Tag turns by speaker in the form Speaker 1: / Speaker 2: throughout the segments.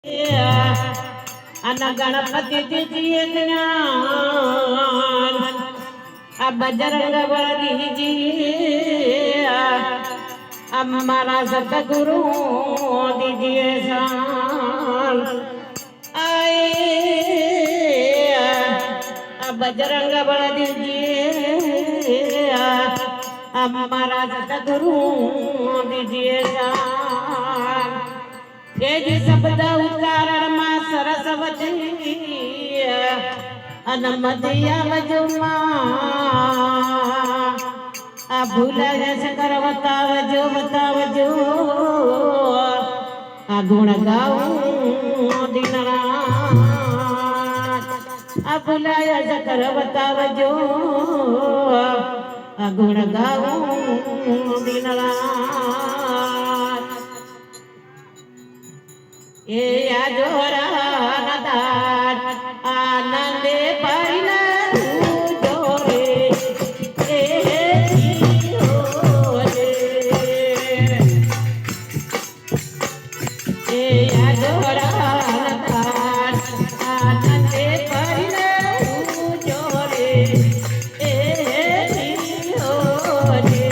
Speaker 1: આના ગણપતિ દીજીએ જ્ઞાન આ બજરંગ બળ દીજીએ અમારા સતગુરુ દીજીએ શાન આए આ બજરંગ બળ દીજીએ અમારા સતગુરુ દીજીએ શાન तेज शब्द उच्चारण में सरस्वती अनमदिया वजुमा आ भूला शंकर बतावजो बतावजो आ गुण गाऊं दिनरात आ भूला शंकर बतावजो आ गुण गाऊं दिनरात ये आजोरा नदार आनंदे पाइला जोरे ए होले ये आजोरा नदार आनंदे पाइला जोरे ए होले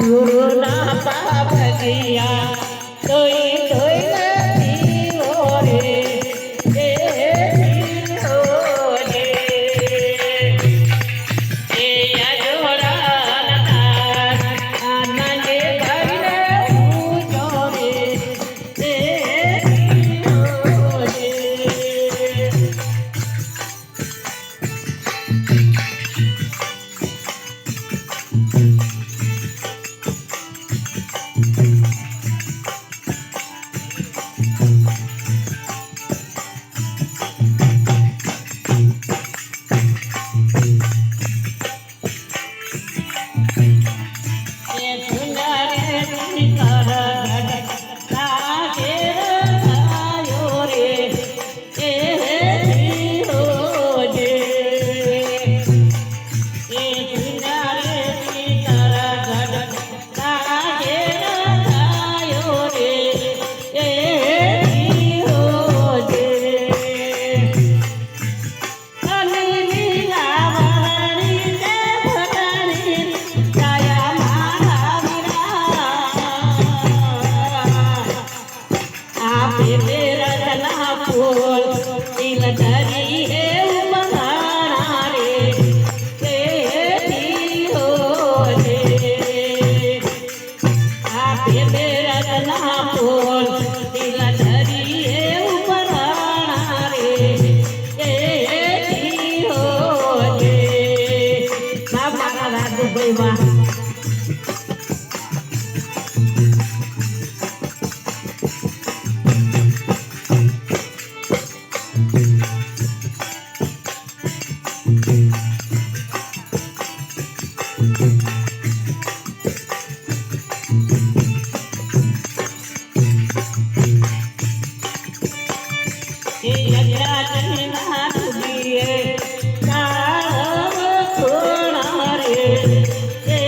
Speaker 1: गुरु ना पावलिया तोई तोई नदी ओरे होले ए अजोरा नदार आनंदे भरले जोरे होले ए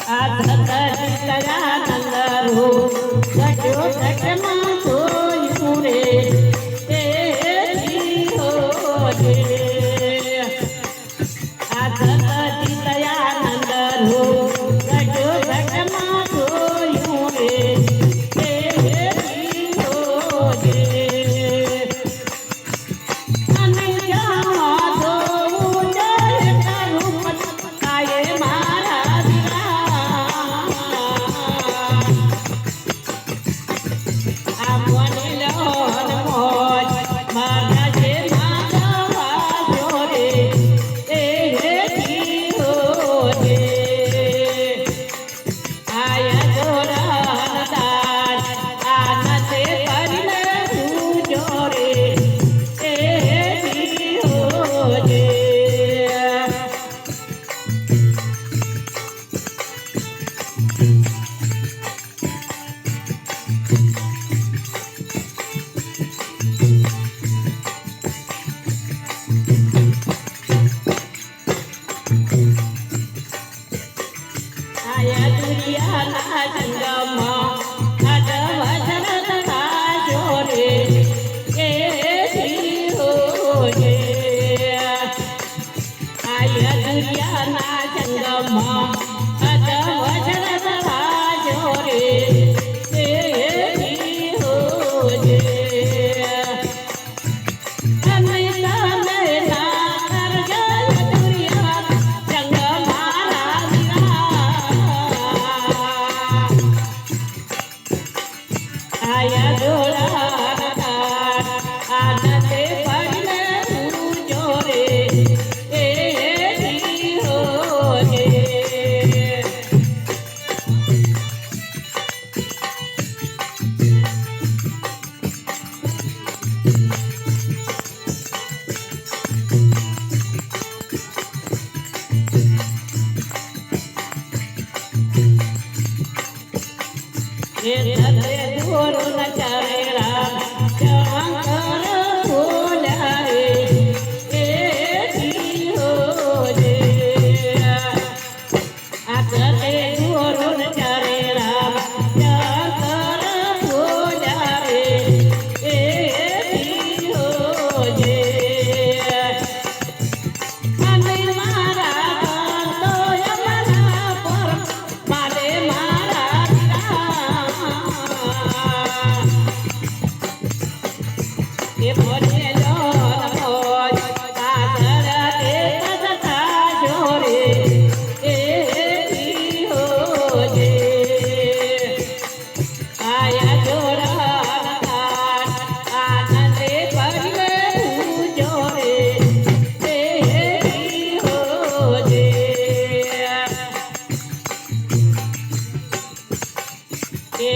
Speaker 1: આ ધરતી દયાનંદ રો ઘટ્યો ઘટમાં જોયું રે એ જીવો રે આ ધરતી દયાનંદ રો ઘટ્યો ઘટમાં જોયું રે એ જીવો રે અને જાવા જોવું જય તારું કાયે મારા આ મોની લોન મોજ મારા જે માગવા જોરે એ જીવો રે આયા જોરાન દાન આનંદે કરીને હું જોરે એ જીવો રે આયા દુનિયાના જંગમાં અડવજનના જોરે એ જીવો રે આયા દુનિયાના જંગમાં અડવજનના જોરે એ જીવો રે અને તમે ના કરજો દુનિયા જંગ મારા આયા જોડાના આનંદે પડીને હું જોરે એ જીવો રે એ ધરે દોરો ન ચાલે રામ શંકર બોલ્યા રે એ જીવો રે આ ધરે દોરો ન ચાલે રામ શંકર બોલ્યા રે એ જીવો રે અને મારા તો યમના પર મારે મારા એ મોને લોન મોજ આદર તે કથા જોરે એ જીવો રે આયા જોરાન આનંદે પડીને હું જોરે એ જીવો રે એ